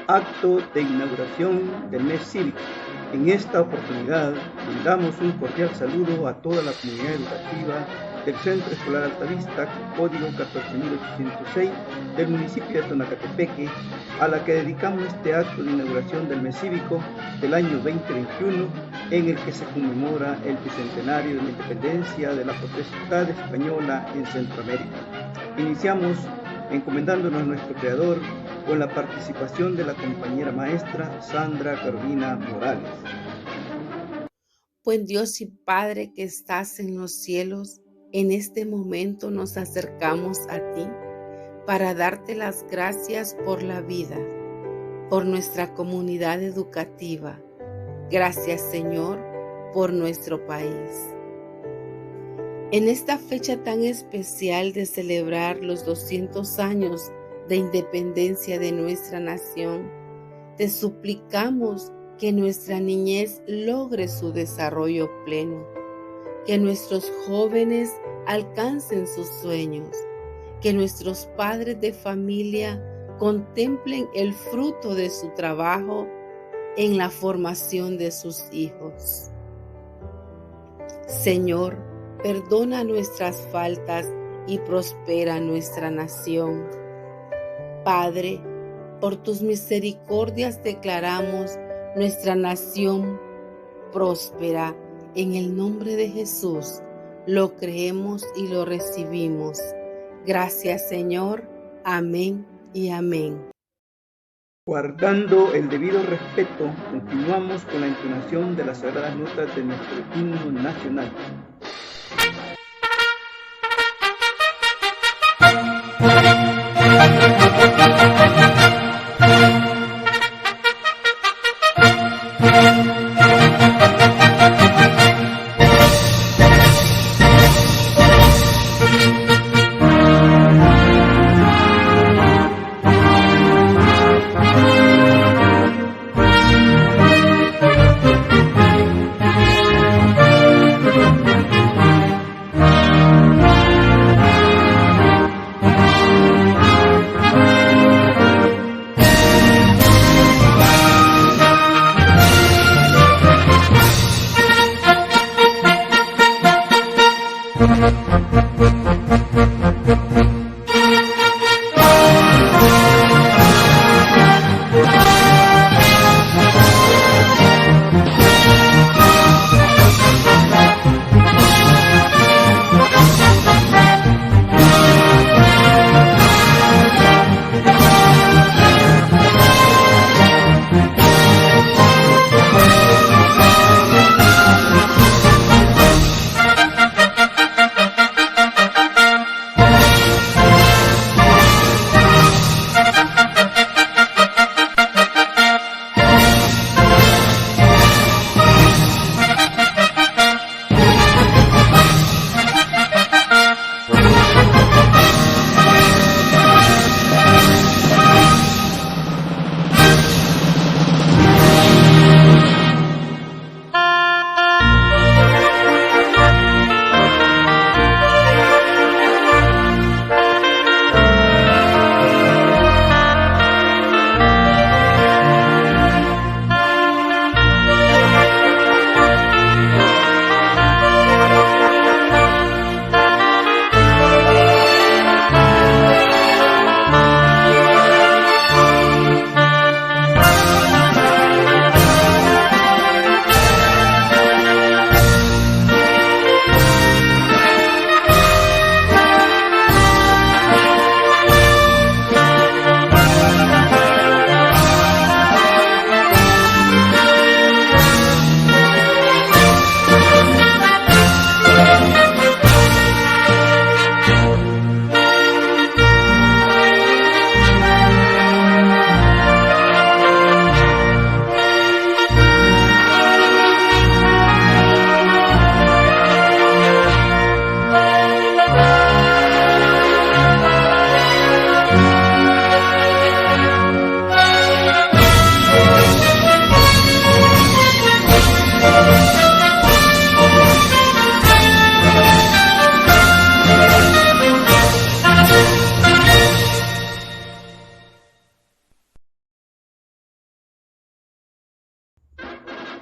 acto de inauguración del mes cívico. En esta oportunidad brindamos un cordial saludo a toda la comunidad educativa del Centro Escolar Altavista, código 14806 del municipio de Tonacatepeque, a la que dedicamos este acto de inauguración del mes cívico del año 2021, en el que se conmemora el bicentenario de la independencia de la potestad española en Centroamérica. Iniciamos encomendándonos a nuestro Creador con la participación de la compañera maestra Sandra Carolina Morales. Buen Dios y Padre que estás en los cielos, en este momento nos acercamos a ti para darte las gracias por la vida, por nuestra comunidad educativa. Gracias, Señor, por nuestro país. En esta fecha tan especial de celebrar los 200 años de independencia de nuestra nación, te suplicamos que nuestra niñez logre su desarrollo pleno, que nuestros jóvenes alcancen sus sueños, que nuestros padres de familia contemplen el fruto de su trabajo en la formación de sus hijos. Señor, perdona nuestras faltas y prospera nuestra nación. Padre, por tus misericordias declaramos nuestra nación próspera. En el nombre de Jesús lo creemos y lo recibimos. Gracias, Señor. Amén y amén. Guardando el debido respeto, continuamos con la entonación de las sagradas notas de nuestro himno nacional.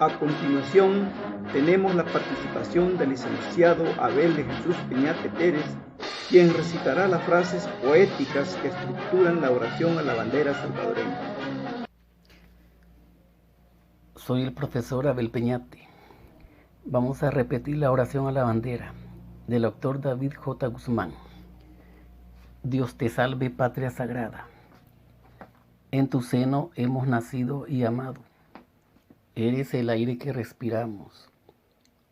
A continuación, tenemos la participación del licenciado Abel de Jesús Peñate Pérez, quien recitará las frases poéticas que estructuran la oración a la bandera salvadoreña. Soy el profesor Abel Peñate. Vamos a repetir la oración a la bandera del autor David J. Guzmán. Dios te salve, patria sagrada. En tu seno hemos nacido y amado. Eres el aire que respiramos,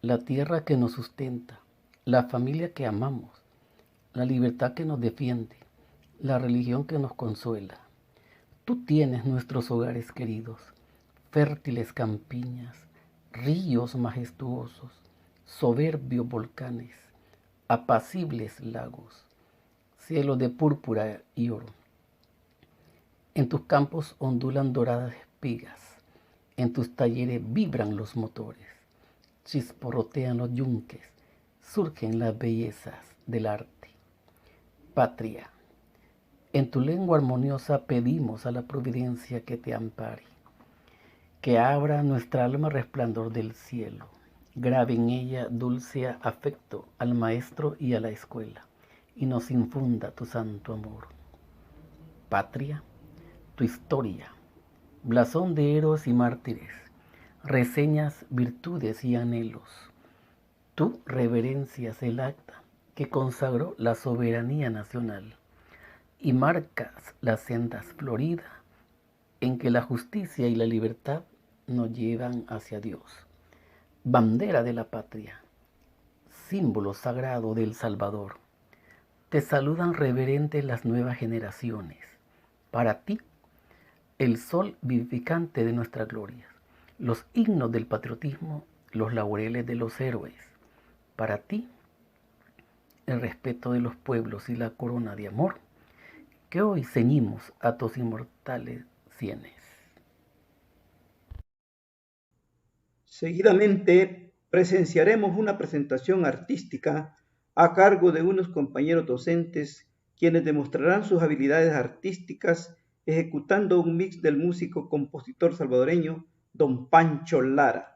la tierra que nos sustenta, la familia que amamos, la libertad que nos defiende, la religión que nos consuela. Tú tienes nuestros hogares queridos, fértiles campiñas, ríos majestuosos, soberbios volcanes, apacibles lagos, cielo de púrpura y oro. En tus campos ondulan doradas espigas, en tus talleres vibran los motores, chisporrotean los yunques, surgen las bellezas del arte. Patria, en tu lengua armoniosa pedimos a la providencia que te ampare, que abra nuestra alma resplandor del cielo, grabe en ella dulce afecto al maestro y a la escuela, y nos infunda tu santo amor. Patria, tu historia, blasón de héroes y mártires, reseñas virtudes y anhelos. Tú reverencias el acta que consagró la soberanía nacional y marcas las sendas floridas en que la justicia y la libertad nos llevan hacia Dios. Bandera de la patria, símbolo sagrado del Salvador, te saludan reverentes las nuevas generaciones. Para ti, el sol vivificante de nuestra gloria, los himnos del patriotismo, los laureles de los héroes. Para ti, el respeto de los pueblos y la corona de amor que hoy ceñimos a tus inmortales sienes. Seguidamente presenciaremos una presentación artística a cargo de unos compañeros docentes quienes demostrarán sus habilidades artísticas ejecutando un mix del músico-compositor salvadoreño Don Pancho Lara.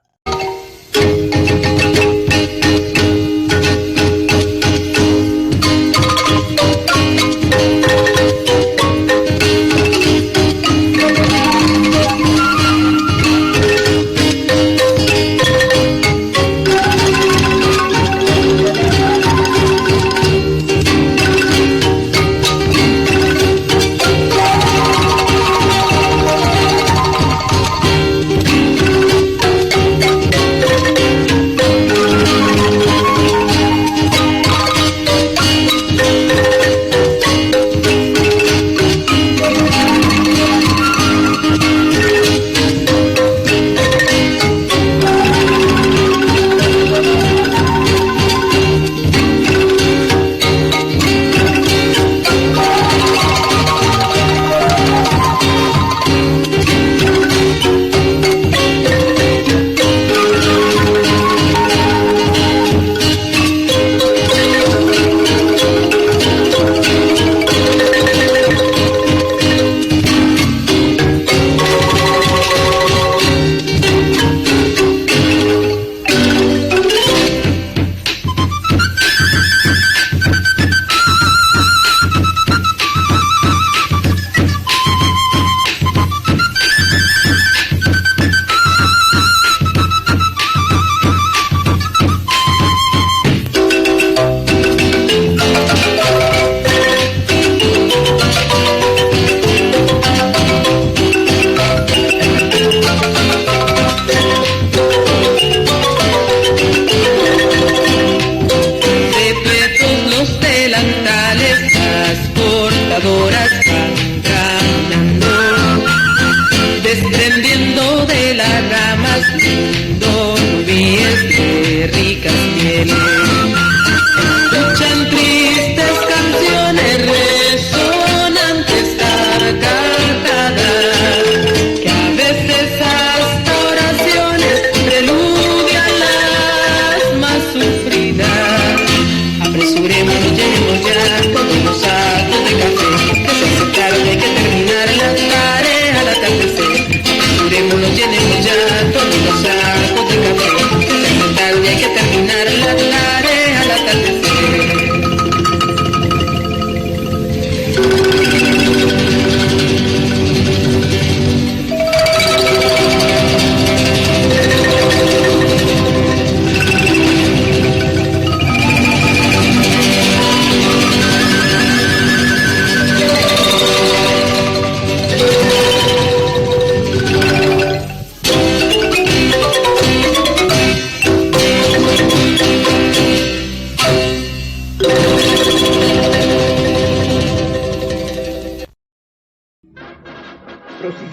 Llenemos ya todos los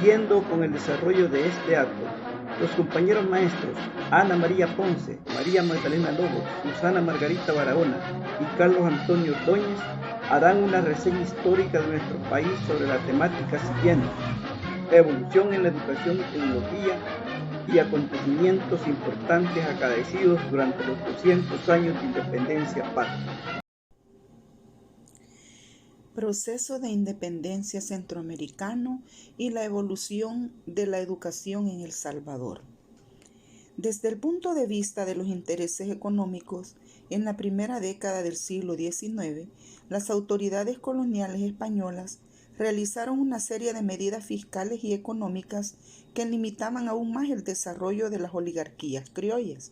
Siguiendo con el desarrollo de este acto, los compañeros maestros Ana María Ponce, María Magdalena Lobo, Susana Margarita Barahona y Carlos Antonio Ordóñez harán una reseña histórica de nuestro país sobre la temática siguiente: evolución en la educación y tecnología y acontecimientos importantes acaecidos durante los 200 años de independencia patria. Proceso de independencia centroamericano y la evolución de la educación en El Salvador. Desde el punto de vista de los intereses económicos, en la primera década del siglo XIX, las autoridades coloniales españolas realizaron una serie de medidas fiscales y económicas que limitaban aún más el desarrollo de las oligarquías criollas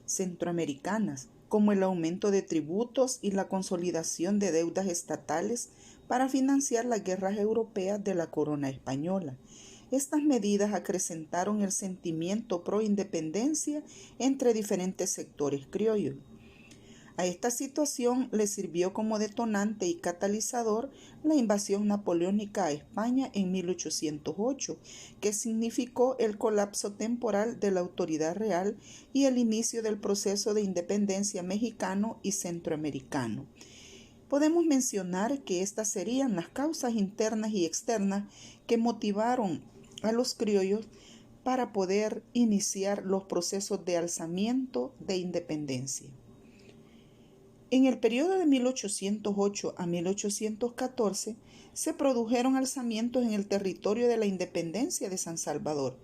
centroamericanas, como el aumento de tributos y la consolidación de deudas estatales para financiar las guerras europeas de la corona española. Estas medidas acrecentaron el sentimiento pro-independencia entre diferentes sectores criollos. A esta situación le sirvió como detonante y catalizador la invasión napoleónica a España en 1808, que significó el colapso temporal de la autoridad real y el inicio del proceso de independencia mexicano y centroamericano. Podemos mencionar que estas serían las causas internas y externas que motivaron a los criollos para poder iniciar los procesos de alzamiento de independencia. En el periodo de 1808 a 1814 se produjeron alzamientos en el territorio de la independencia de San Salvador.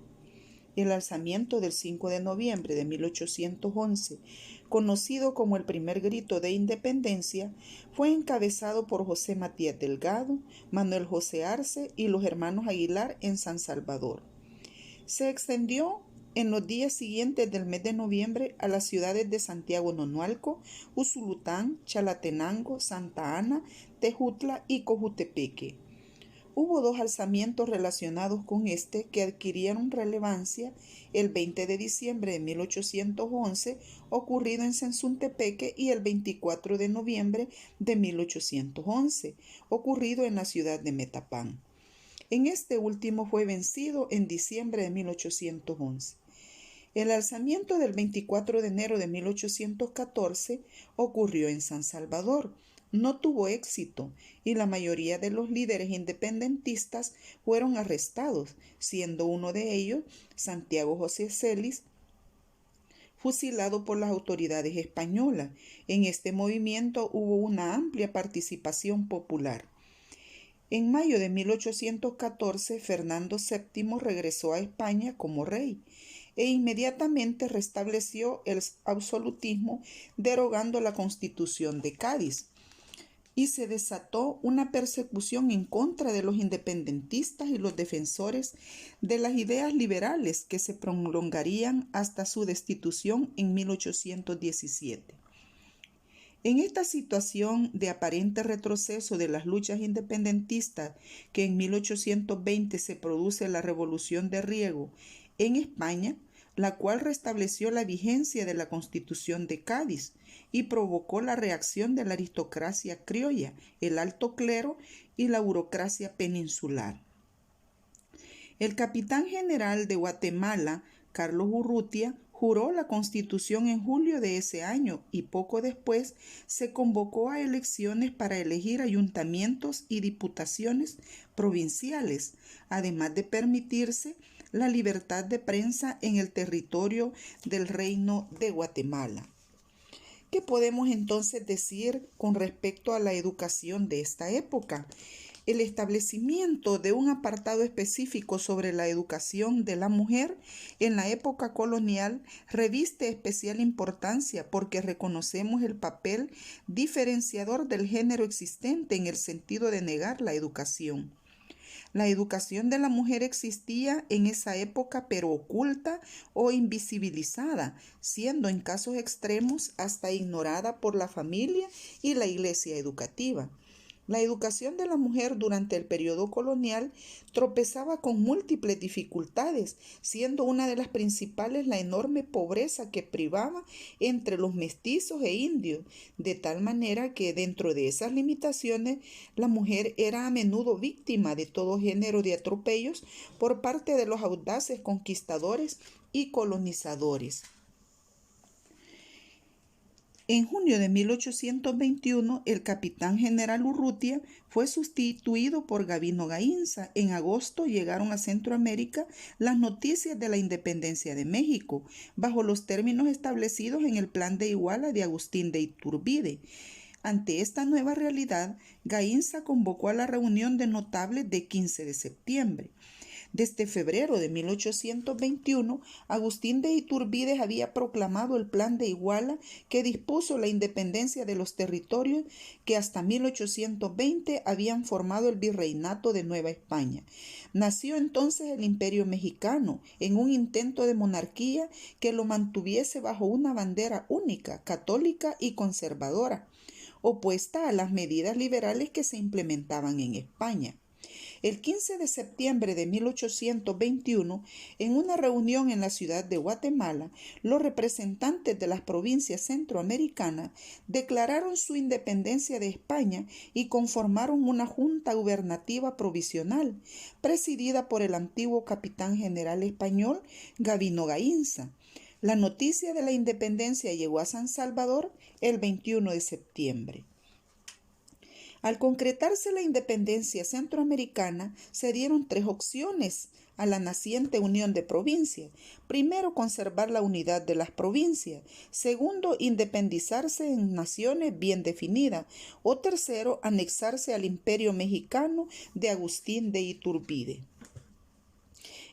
El alzamiento del 5 de noviembre de 1811, conocido como el primer grito de independencia, fue encabezado por José Matías Delgado, Manuel José Arce y los hermanos Aguilar en San Salvador. Se extendió en los días siguientes del mes de noviembre a las ciudades de Santiago Nonualco, Usulután, Chalatenango, Santa Ana, Tejutla y Cojutepeque. Hubo dos alzamientos relacionados con este que adquirieron relevancia: el 20 de diciembre de 1811, ocurrido en Sensuntepeque, y el 24 de noviembre de 1811, ocurrido en la ciudad de Metapán. En este último fue vencido en diciembre de 1811. El alzamiento del 24 de enero de 1814 ocurrió en San Salvador. No tuvo éxito y la mayoría de los líderes independentistas fueron arrestados, siendo uno de ellos Santiago José Celis, fusilado por las autoridades españolas. En este movimiento hubo una amplia participación popular. En mayo de 1814, Fernando VII regresó a España como rey e inmediatamente restableció el absolutismo, derogando la Constitución de Cádiz, y se desató una persecución en contra de los independentistas y los defensores de las ideas liberales que se prolongarían hasta su destitución en 1817. En esta situación de aparente retroceso de las luchas independentistas, que en 1820 se produce la Revolución de Riego en España, la cual restableció la vigencia de la Constitución de Cádiz y provocó la reacción de la aristocracia criolla, el alto clero y la burocracia peninsular. El capitán general de Guatemala, Carlos Urrutia, juró la Constitución en julio de ese año y poco después se convocó a elecciones para elegir ayuntamientos y diputaciones provinciales, además de permitirse la libertad de prensa en el territorio del Reino de Guatemala. ¿Qué podemos entonces decir con respecto a la educación de esta época? El establecimiento de un apartado específico sobre la educación de la mujer en la época colonial reviste especial importancia porque reconocemos el papel diferenciador del género existente en el sentido de negar la educación. La educación de la mujer existía en esa época, pero oculta o invisibilizada, siendo en casos extremos hasta ignorada por la familia y la iglesia educativa. La educación de la mujer durante el periodo colonial tropezaba con múltiples dificultades, siendo una de las principales la enorme pobreza que privaba entre los mestizos e indios, de tal manera que dentro de esas limitaciones la mujer era a menudo víctima de todo género de atropellos por parte de los audaces conquistadores y colonizadores. En junio de 1821, el capitán general Urrutia fue sustituido por Gavino Gainza. En agosto llegaron a Centroamérica las noticias de la independencia de México, bajo los términos establecidos en el Plan de Iguala de Agustín de Iturbide. Ante esta nueva realidad, Gainza convocó a la reunión de notables de 15 de septiembre. Desde febrero de 1821, Agustín de Iturbide había proclamado el Plan de Iguala, que dispuso la independencia de los territorios que hasta 1820 habían formado el virreinato de Nueva España. Nació entonces el Imperio Mexicano, en un intento de monarquía que lo mantuviese bajo una bandera única, católica y conservadora, opuesta a las medidas liberales que se implementaban en España. El 15 de septiembre de 1821, en una reunión en la ciudad de Guatemala, los representantes de las provincias centroamericanas declararon su independencia de España y conformaron una junta gubernativa provisional, presidida por el antiguo capitán general español Gavino Gainza. La noticia de la independencia llegó a San Salvador el 21 de septiembre. Al concretarse la independencia centroamericana, se dieron tres opciones a la naciente unión de provincias. Primero, conservar la unidad de las provincias. Segundo, independizarse en naciones bien definidas. O tercero, anexarse al Imperio Mexicano de Agustín de Iturbide.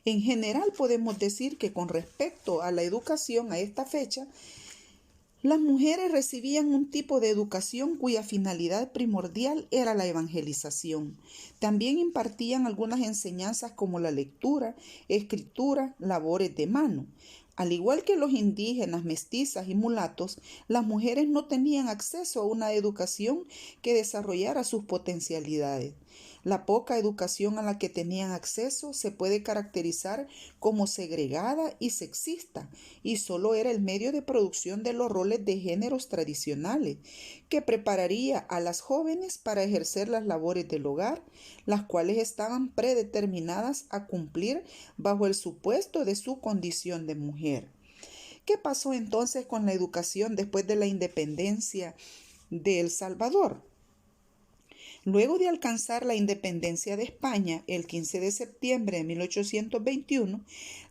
En general, podemos decir que con respecto a la educación a esta fecha, las mujeres recibían un tipo de educación cuya finalidad primordial era la evangelización. También impartían algunas enseñanzas como la lectura, escritura, labores de mano. Al igual que los indígenas, mestizas y mulatos, las mujeres no tenían acceso a una educación que desarrollara sus potencialidades. La poca educación a la que tenían acceso se puede caracterizar como segregada y sexista, y solo era el medio de producción de los roles de géneros tradicionales, que prepararía a las jóvenes para ejercer las labores del hogar, las cuales estaban predeterminadas a cumplir bajo el supuesto de su condición de mujer. ¿Qué pasó entonces con la educación después de la independencia de El Salvador? Luego de alcanzar la independencia de España el 15 de septiembre de 1821,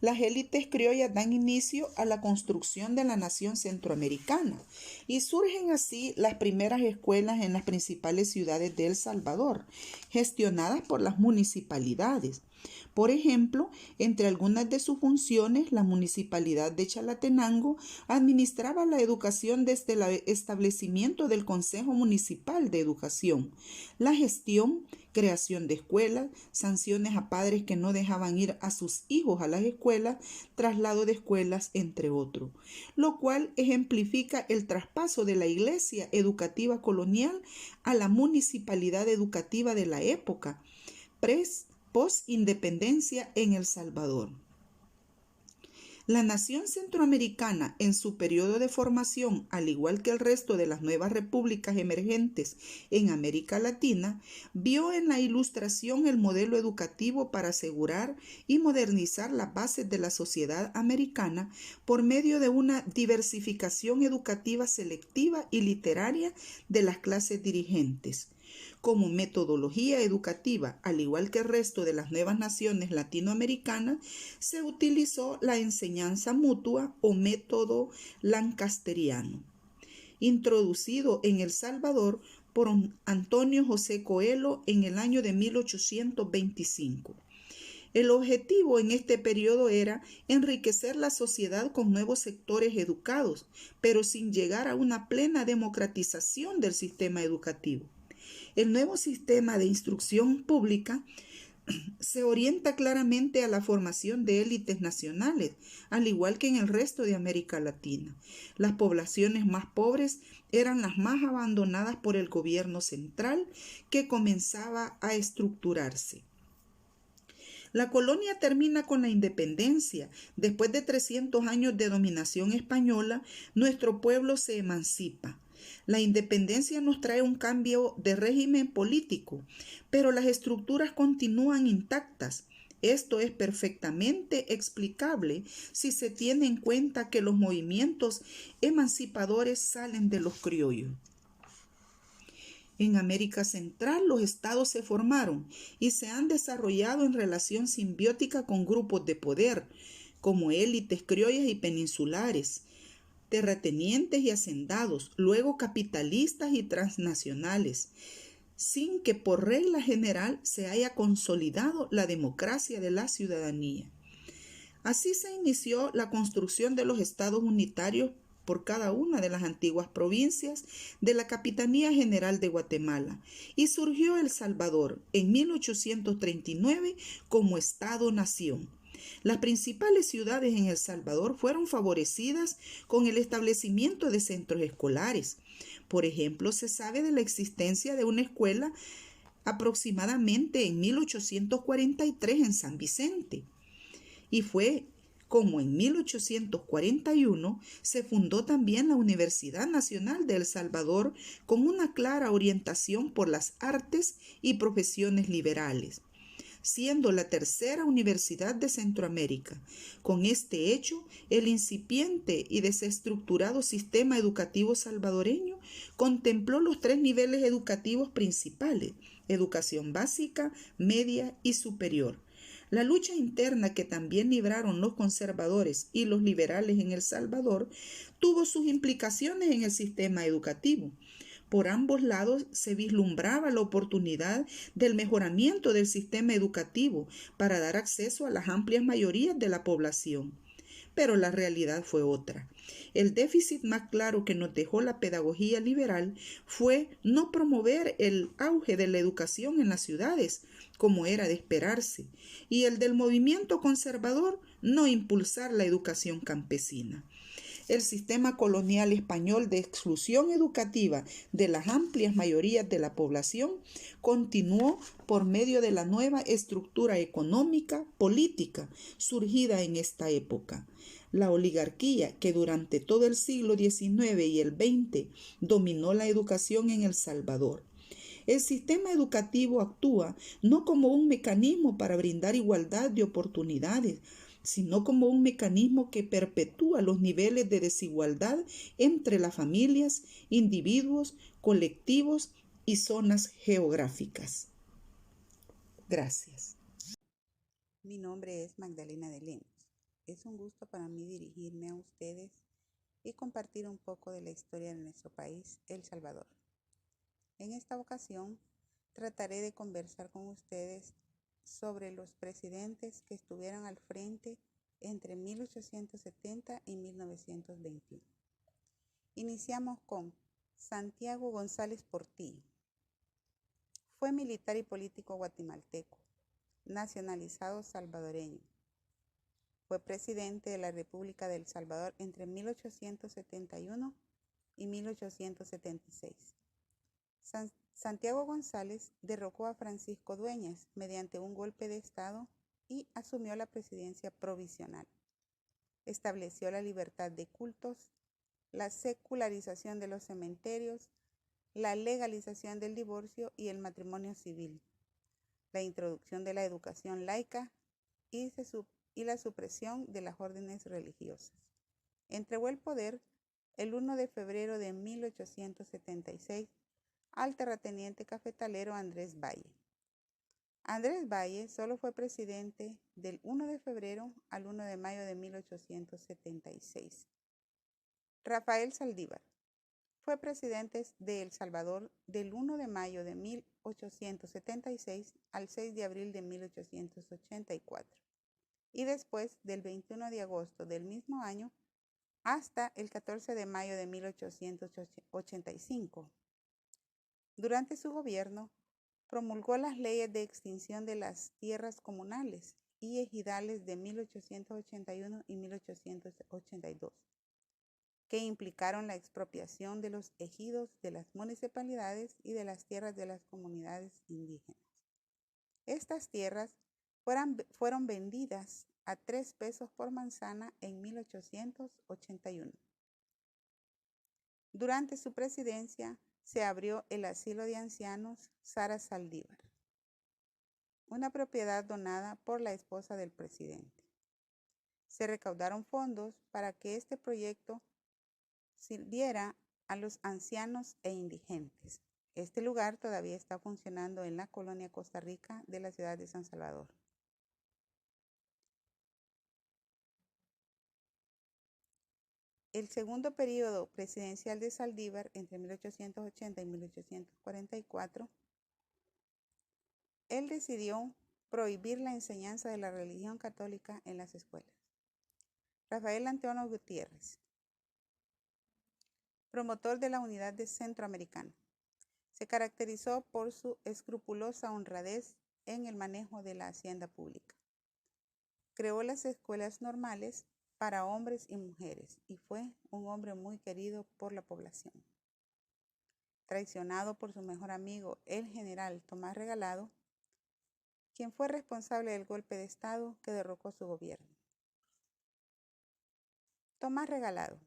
las élites criollas dan inicio a la construcción de la nación centroamericana y surgen así las primeras escuelas en las principales ciudades de El Salvador, gestionadas por las municipalidades. Por ejemplo, entre algunas de sus funciones, la municipalidad de Chalatenango administraba la educación desde el establecimiento del Consejo Municipal de Educación, la gestión, creación de escuelas, sanciones a padres que no dejaban ir a sus hijos a las escuelas, traslado de escuelas, entre otros, lo cual ejemplifica el traspaso de la Iglesia Educativa Colonial a la municipalidad educativa de la época post-independencia en El Salvador. La nación centroamericana, en su periodo de formación, al igual que el resto de las nuevas repúblicas emergentes en América Latina, vio en la Ilustración el modelo educativo para asegurar y modernizar las bases de la sociedad americana por medio de una diversificación educativa selectiva y literaria de las clases dirigentes. Como metodología educativa, al igual que el resto de las nuevas naciones latinoamericanas, se utilizó la enseñanza mutua o método lancasteriano, introducido en El Salvador por Antonio José Coelho en el año de 1825. El objetivo en este periodo era enriquecer la sociedad con nuevos sectores educados, pero sin llegar a una plena democratización del sistema educativo. El nuevo sistema de instrucción pública se orienta claramente a la formación de élites nacionales, al igual que en el resto de América Latina. Las poblaciones más pobres eran las más abandonadas por el gobierno central, que comenzaba a estructurarse. La colonia termina con la independencia. Después de 300 años de dominación española, nuestro pueblo se emancipa. La independencia nos trae un cambio de régimen político, pero las estructuras continúan intactas. Esto es perfectamente explicable si se tiene en cuenta que los movimientos emancipadores salen de los criollos. En América Central, los estados se formaron y se han desarrollado en relación simbiótica con grupos de poder, como élites criollas y peninsulares, terratenientes y hacendados, luego capitalistas y transnacionales, sin que por regla general se haya consolidado la democracia de la ciudadanía. Así se inició la construcción de los estados unitarios por cada una de las antiguas provincias de la Capitanía General de Guatemala, y surgió El Salvador en 1839 como Estado-nación. Las principales ciudades en El Salvador fueron favorecidas con el establecimiento de centros escolares. Por ejemplo, se sabe de la existencia de una escuela aproximadamente en 1843 en San Vicente. Y fue como en 1841 se fundó también la Universidad Nacional de El Salvador, con una clara orientación por las artes y profesiones liberales, siendo la tercera universidad de Centroamérica. Con este hecho, el incipiente y desestructurado sistema educativo salvadoreño contempló los 3 niveles educativos principales: educación básica, media y superior. La lucha interna que también libraron los conservadores y los liberales en El Salvador tuvo sus implicaciones en el sistema educativo. Por ambos lados se vislumbraba la oportunidad del mejoramiento del sistema educativo para dar acceso a las amplias mayorías de la población. Pero la realidad fue otra. El déficit más claro que nos dejó la pedagogía liberal fue no promover el auge de la educación en las ciudades, como era de esperarse, y el del movimiento conservador no impulsar la educación campesina. El sistema colonial español de exclusión educativa de las amplias mayorías de la población continuó por medio de la nueva estructura económica, política, surgida en esta época. La oligarquía, que durante todo el siglo XIX y el XX dominó la educación en El Salvador. El sistema educativo actúa no como un mecanismo para brindar igualdad de oportunidades, sino como un mecanismo que perpetúa los niveles de desigualdad entre las familias, individuos, colectivos y zonas geográficas. Gracias. Mi nombre es Magdalena de Lemos. Es un gusto para mí dirigirme a ustedes y compartir un poco de la historia de nuestro país, El Salvador. En esta ocasión trataré de conversar con ustedes sobre los presidentes que estuvieron al frente entre 1870 y 1921. Iniciamos con Santiago González Portillo. Fue militar y político guatemalteco, nacionalizado salvadoreño. Fue presidente de la República de El Salvador entre 1871 y 1876. Santiago González derrocó a Francisco Dueñas mediante un golpe de Estado y asumió la presidencia provisional. Estableció la libertad de cultos, la secularización de los cementerios, la legalización del divorcio y el matrimonio civil, la introducción de la educación laica y la supresión de las órdenes religiosas. Entregó el poder el 1 de febrero de 1876 al terrateniente cafetalero Andrés Valle. Andrés Valle solo fue presidente del 1 de febrero al 1 de mayo de 1876. Rafael Saldívar fue presidente de El Salvador del 1 de mayo de 1876 al 6 de abril de 1884 y después del 21 de agosto del mismo año hasta el 14 de mayo de 1885. Durante su gobierno, promulgó las leyes de extinción de las tierras comunales y ejidales de 1881 y 1882, que implicaron la expropiación de los ejidos de las municipalidades y de las tierras de las comunidades indígenas. Estas tierras fueron vendidas a 3 pesos por manzana en 1881. Durante su presidencia se abrió el asilo de ancianos Sara Saldívar, una propiedad donada por la esposa del presidente. Se recaudaron fondos para que este proyecto sirviera a los ancianos e indigentes. Este lugar todavía está funcionando en la colonia Costa Rica de la ciudad de San Salvador. El segundo periodo presidencial de Saldívar, entre 1880 y 1844, él decidió prohibir la enseñanza de la religión católica en las escuelas. Rafael Antonio Gutiérrez, promotor de la unidad de Centroamericana, se caracterizó por su escrupulosa honradez en el manejo de la hacienda pública. Creó las escuelas normales para hombres y mujeres y fue un hombre muy querido por la población. Traicionado por su mejor amigo, el general Tomás Regalado, quien fue responsable del golpe de Estado que derrocó su gobierno. Tomás Regalado,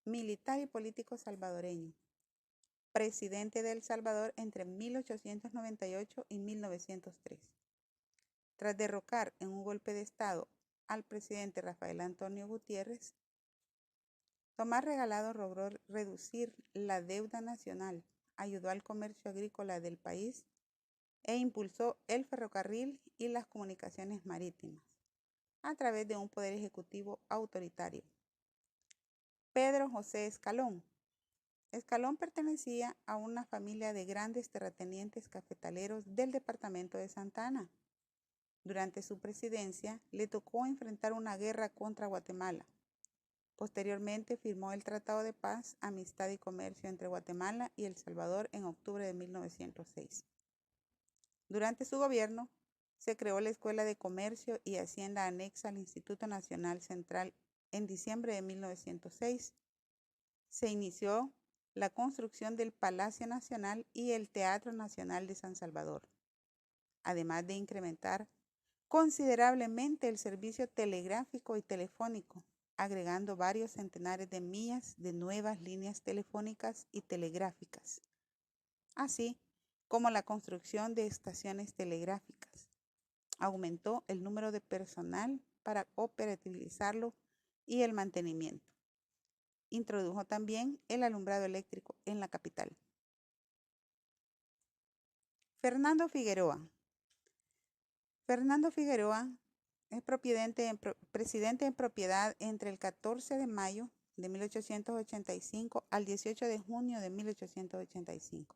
militar y político salvadoreño, presidente de El Salvador entre 1898 y 1903. Tras derrocar en un golpe de Estado al presidente Rafael Antonio Gutiérrez, Tomás Regalado logró reducir la deuda nacional, ayudó al comercio agrícola del país e impulsó el ferrocarril y las comunicaciones marítimas a través de un poder ejecutivo autoritario. Pedro José Escalón. Escalón pertenecía a una familia de grandes terratenientes cafetaleros del departamento de Santa Ana. Durante su presidencia le tocó enfrentar una guerra contra Guatemala. Posteriormente firmó el Tratado de Paz, Amistad y Comercio entre Guatemala y El Salvador en octubre de 1906. Durante su gobierno se creó la Escuela de Comercio y Hacienda anexa al Instituto Nacional Central en diciembre de 1906. Se inició la construcción del Palacio Nacional y el Teatro Nacional de San Salvador, además de incrementar considerablemente el servicio telegráfico y telefónico, agregando varios centenares de millas de nuevas líneas telefónicas y telegráficas, así como la construcción de estaciones telegráficas. Aumentó el número de personal para operativizarlo y el mantenimiento. Introdujo también el alumbrado eléctrico en la capital. Fernando Figueroa. Fernando Figueroa es presidente en propiedad entre el 14 de mayo de 1885 al 18 de junio de 1885.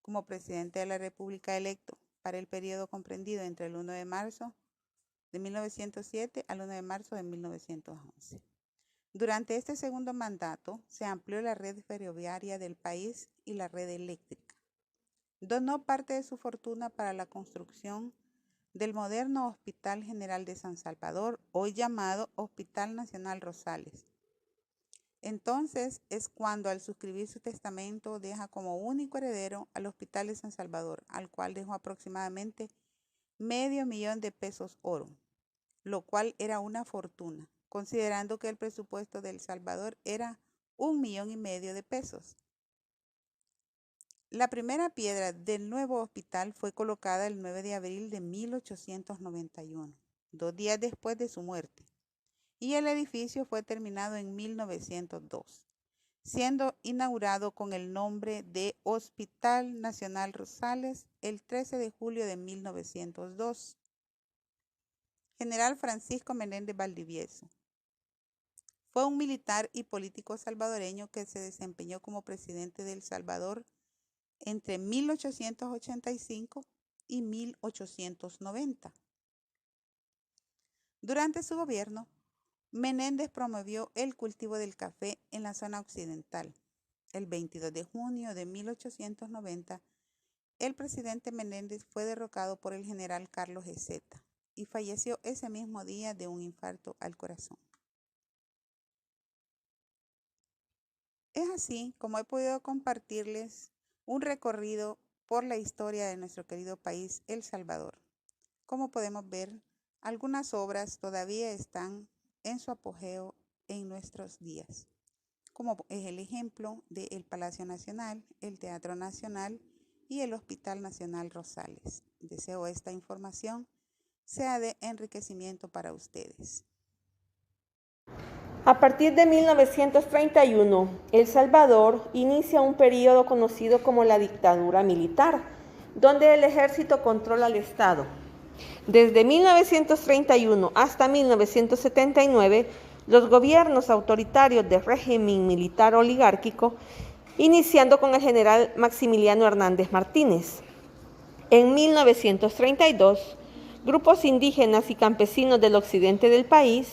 Como presidente de la República electo para el periodo comprendido entre el 1 de marzo de 1907 al 1 de marzo de 1911. Durante este segundo mandato se amplió la red ferroviaria del país y la red eléctrica. Donó parte de su fortuna para la construcción del moderno Hospital General de San Salvador, hoy llamado Hospital Nacional Rosales. Entonces es cuando, al suscribir su testamento, deja como único heredero al Hospital de San Salvador, al cual dejó aproximadamente $500,000 oro, lo cual era una fortuna, considerando que el presupuesto de El Salvador era $1,500,000. La primera piedra del nuevo hospital fue colocada el 9 de abril de 1891, 2 días después de su muerte, y el edificio fue terminado en 1902, siendo inaugurado con el nombre de Hospital Nacional Rosales el 13 de julio de 1902. General Francisco Menéndez Valdivieso. Fue un militar y político salvadoreño que se desempeñó como presidente de El Salvador entre 1885 y 1890. Durante su gobierno, Menéndez promovió el cultivo del café en la zona occidental. El 22 de junio de 1890, el presidente Menéndez fue derrocado por el general Carlos Ezeta y falleció ese mismo día de un infarto al corazón. Es así como he podido compartirles un recorrido por la historia de nuestro querido país, El Salvador. Como podemos ver, algunas obras todavía están en su apogeo en nuestros días, como es el ejemplo del Palacio Nacional, el Teatro Nacional y el Hospital Nacional Rosales. Deseo esta información sea de enriquecimiento para ustedes. A partir de 1931, El Salvador inicia un periodo conocido como la dictadura militar, donde el ejército controla al Estado. Desde 1931 hasta 1979, los gobiernos autoritarios del régimen militar oligárquico, iniciando con el general Maximiliano Hernández Martínez. En 1932, grupos indígenas y campesinos del occidente del país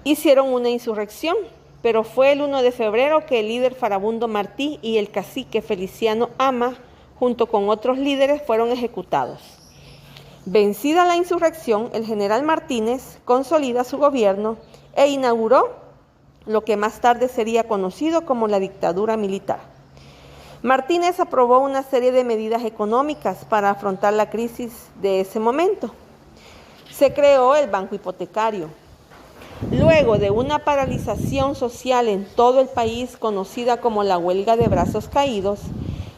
hicieron una insurrección, pero fue el 1 de febrero que el líder Farabundo Martí y el cacique Feliciano Ama, junto con otros líderes, fueron ejecutados. Vencida la insurrección, el general Martínez consolida su gobierno e inauguró lo que más tarde sería conocido como la dictadura militar. Martínez aprobó una serie de medidas económicas para afrontar la crisis de ese momento. Se creó el Banco Hipotecario. Luego de una paralización social en todo el país conocida como la huelga de brazos caídos,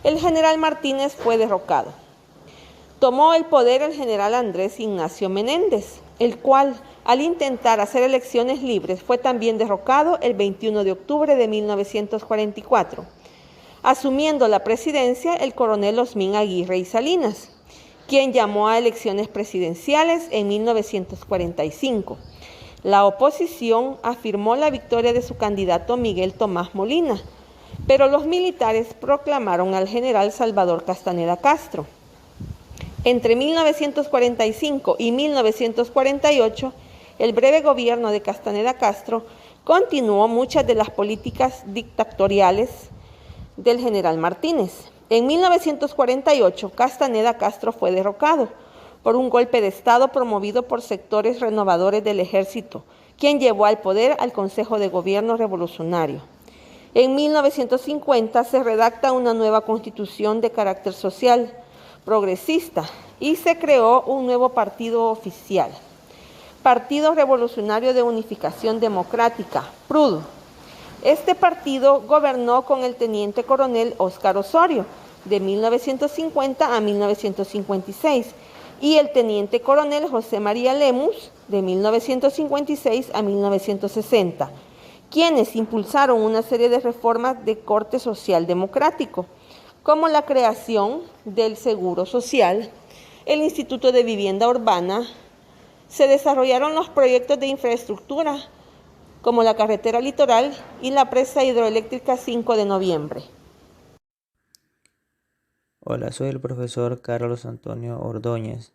el general Martínez fue derrocado. Tomó el poder el general Andrés Ignacio Menéndez, el cual, al intentar hacer elecciones libres, fue también derrocado el 21 de octubre de 1944, asumiendo la presidencia el coronel Osmín Aguirre y Salinas, quien llamó a elecciones presidenciales en 1945. La oposición afirmó la victoria de su candidato Miguel Tomás Molina, pero los militares proclamaron al general Salvador Castaneda Castro. Entre 1945 y 1948, el breve gobierno de Castaneda Castro continuó muchas de las políticas dictatoriales del general Martínez. En 1948, Castaneda Castro fue derrocado por un golpe de Estado promovido por sectores renovadores del ejército, quien llevó al poder al Consejo de Gobierno Revolucionario. En 1950 se redacta una nueva constitución de carácter social, progresista, y se creó un nuevo partido oficial, Partido Revolucionario de Unificación Democrática, PRUD. Este partido gobernó con el teniente coronel Óscar Osorio de 1950 a 1956 y el teniente coronel José María Lemus de 1956 a 1960, quienes impulsaron una serie de reformas de corte social democrático, como la creación del Seguro Social, el Instituto de Vivienda Urbana. Se desarrollaron los proyectos de infraestructura, como la carretera litoral y la presa hidroeléctrica 5 de noviembre. Hola, soy el profesor Carlos Antonio Ordóñez.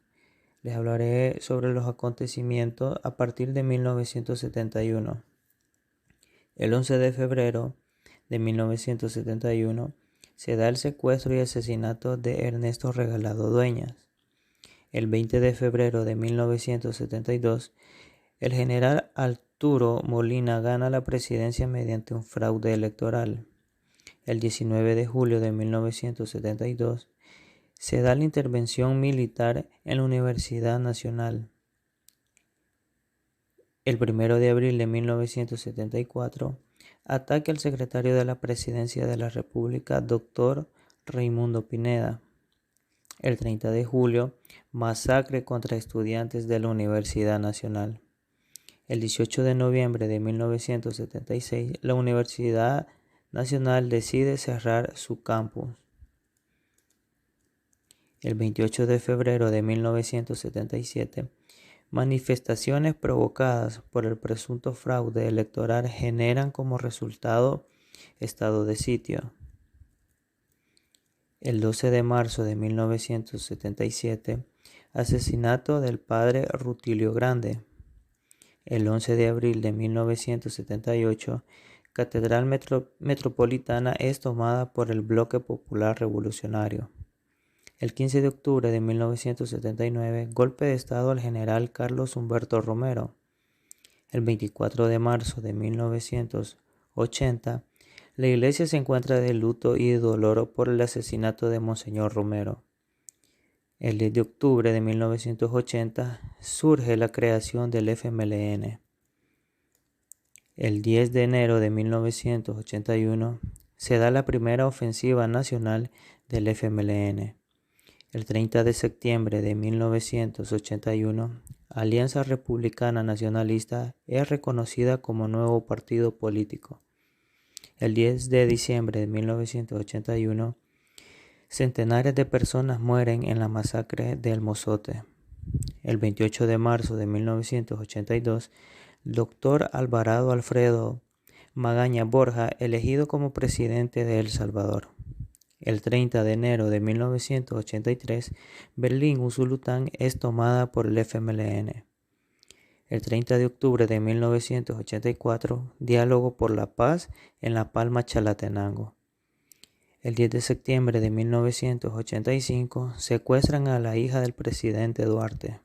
Les hablaré sobre los acontecimientos a partir de 1971. El 11 de febrero de 1971 se da el secuestro y asesinato de Ernesto Regalado Dueñas. El 20 de febrero de 1972, el general Arturo Molina gana la presidencia mediante un fraude electoral. El 19 de julio de 1972, se da la intervención militar en la Universidad Nacional. El 1 de abril de 1974, ataque al secretario de la Presidencia de la República, Dr. Raimundo Pineda. El 30 de julio, masacre contra estudiantes de la Universidad Nacional. El 18 de noviembre de 1976, la Universidad Nacional decide cerrar su campus. El 28 de febrero de 1977, manifestaciones provocadas por el presunto fraude electoral generan como resultado estado de sitio. El 12 de marzo de 1977, asesinato del padre Rutilio Grande. El 11 de abril de 1978, Catedral Metropolitana es tomada por el Bloque Popular Revolucionario. El 15 de octubre de 1979, golpe de Estado al general Carlos Humberto Romero. El 24 de marzo de 1980, la iglesia se encuentra de luto y de dolor por el asesinato de Monseñor Romero. El 10 de octubre de 1980 surge la creación del FMLN. El 10 de enero de 1981 se da la primera ofensiva nacional del FMLN. El 30 de septiembre de 1981, Alianza Republicana Nacionalista es reconocida como nuevo partido político. El 10 de diciembre de 1981, centenares de personas mueren en la masacre del Mozote. El 28 de marzo de 1982, Dr. Alvarado Alfredo Magaña Borja elegido como presidente de El Salvador. El 30 de enero de 1983, Berlín Usulután es tomada por el FMLN. El 30 de octubre de 1984, diálogo por la paz en La Palma, Chalatenango. El 10 de septiembre de 1985, secuestran a la hija del presidente Duarte.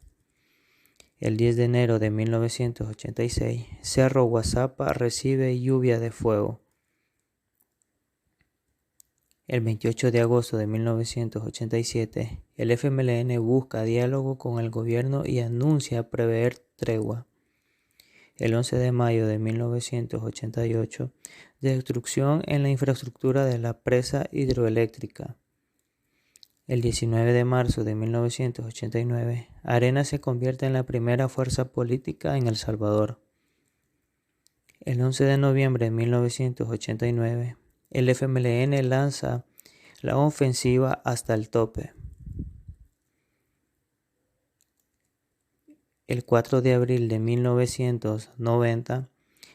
El 10 de enero de 1986, Cerro Guazapa recibe lluvia de fuego. El 28 de agosto de 1987, el FMLN busca diálogo con el gobierno y anuncia prever tregua. El 11 de mayo de 1988, destrucción en la infraestructura de la presa hidroeléctrica. El 19 de marzo de 1989, Arenas se convierte en la primera fuerza política en El Salvador. El 11 de noviembre de 1989, el FMLN lanza la ofensiva Hasta el Tope. El 4 de abril de 1990,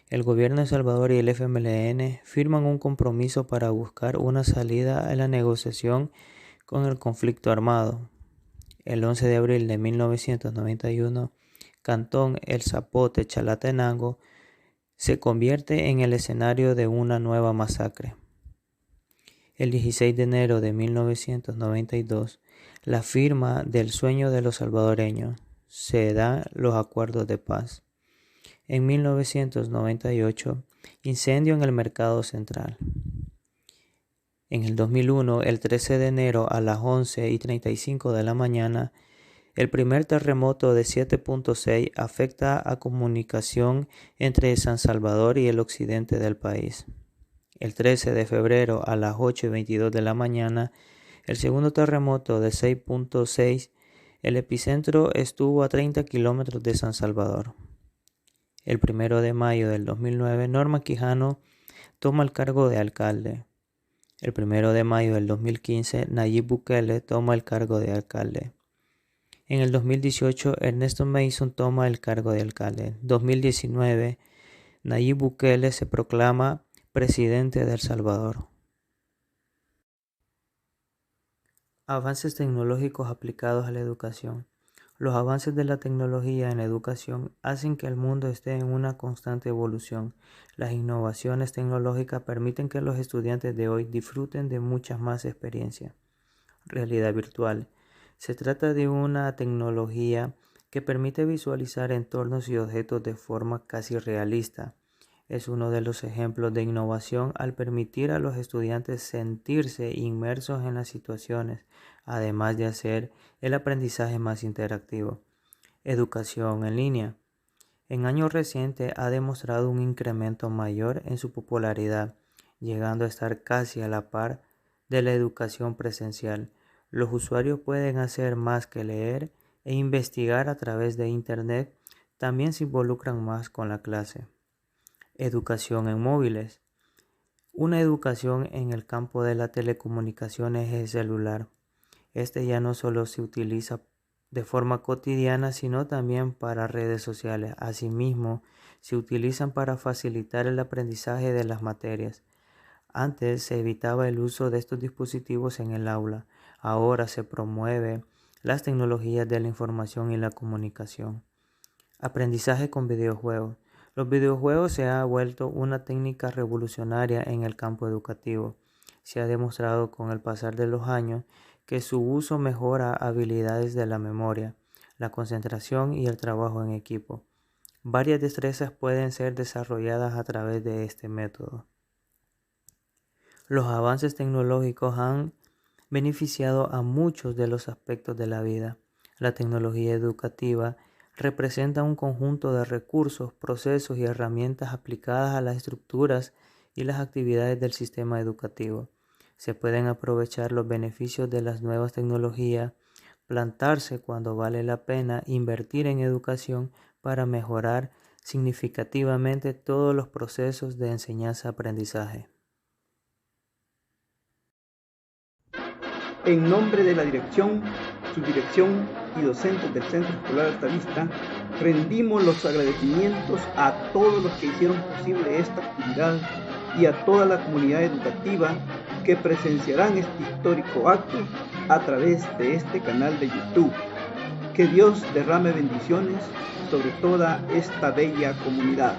el gobierno de El Salvador y el FMLN firman un compromiso para buscar una salida a la negociación con el conflicto armado. El 11 de abril de 1991, Cantón El Zapote, Chalatenango, se convierte en el escenario de una nueva masacre. El 16 de enero de 1992, la firma del sueño de los salvadoreños, se dan los acuerdos de paz. En 1998, incendio en el Mercado Central. En el 2001, el 13 de enero a las 11:35 de la mañana, el primer terremoto de 7.6 afecta a comunicación entre San Salvador y el occidente del país. El 13 de febrero a las 8:22 de la mañana, el segundo terremoto de 6.6, el epicentro estuvo a 30 kilómetros de San Salvador. El 1 de mayo del 2009, Norma Quijano toma el cargo de alcalde. El 1 de mayo del 2015, Nayib Bukele toma el cargo de alcalde. En el 2018, Ernesto Mason toma el cargo de alcalde. En 2019, Nayib Bukele se proclama presidente de El Salvador. Avances tecnológicos aplicados a la educación. Los avances de la tecnología en la educación hacen que el mundo esté en una constante evolución. Las innovaciones tecnológicas permiten que los estudiantes de hoy disfruten de muchas más experiencias. Realidad virtual. Se trata de una tecnología que permite visualizar entornos y objetos de forma casi realista. Es uno de los ejemplos de innovación al permitir a los estudiantes sentirse inmersos en las situaciones, además de hacer el aprendizaje más interactivo. Educación en línea. En años recientes ha demostrado un incremento mayor en su popularidad, llegando a estar casi a la par de la educación presencial. Los usuarios pueden hacer más que leer e investigar a través de Internet, también se involucran más con la clase. Educación en móviles. Una educación en el campo de las telecomunicaciones es celular. Este ya no solo se utiliza de forma cotidiana, sino también para redes sociales. Asimismo, se utilizan para facilitar el aprendizaje de las materias. Antes se evitaba el uso de estos dispositivos en el aula. Ahora se promueve las tecnologías de la información y la comunicación. Aprendizaje con videojuegos. Los videojuegos se han vuelto una técnica revolucionaria en el campo educativo. Se ha demostrado con el pasar de los años que su uso mejora habilidades de la memoria, la concentración y el trabajo en equipo. Varias destrezas pueden ser desarrolladas a través de este método. Los avances tecnológicos han beneficiado a muchos de los aspectos de la vida. La tecnología educativa representa un conjunto de recursos, procesos y herramientas aplicadas a las estructuras y las actividades del sistema educativo. Se pueden aprovechar los beneficios de las nuevas tecnologías, plantarse cuando vale la pena invertir en educación para mejorar significativamente todos los procesos de enseñanza-aprendizaje. En nombre de la dirección, subdirección y docentes del Centro Escolar Altavista, rendimos los agradecimientos a todos los que hicieron posible esta actividad y a toda la comunidad educativa que presenciarán este histórico acto a través de este canal de YouTube. Que Dios derrame bendiciones sobre toda esta bella comunidad.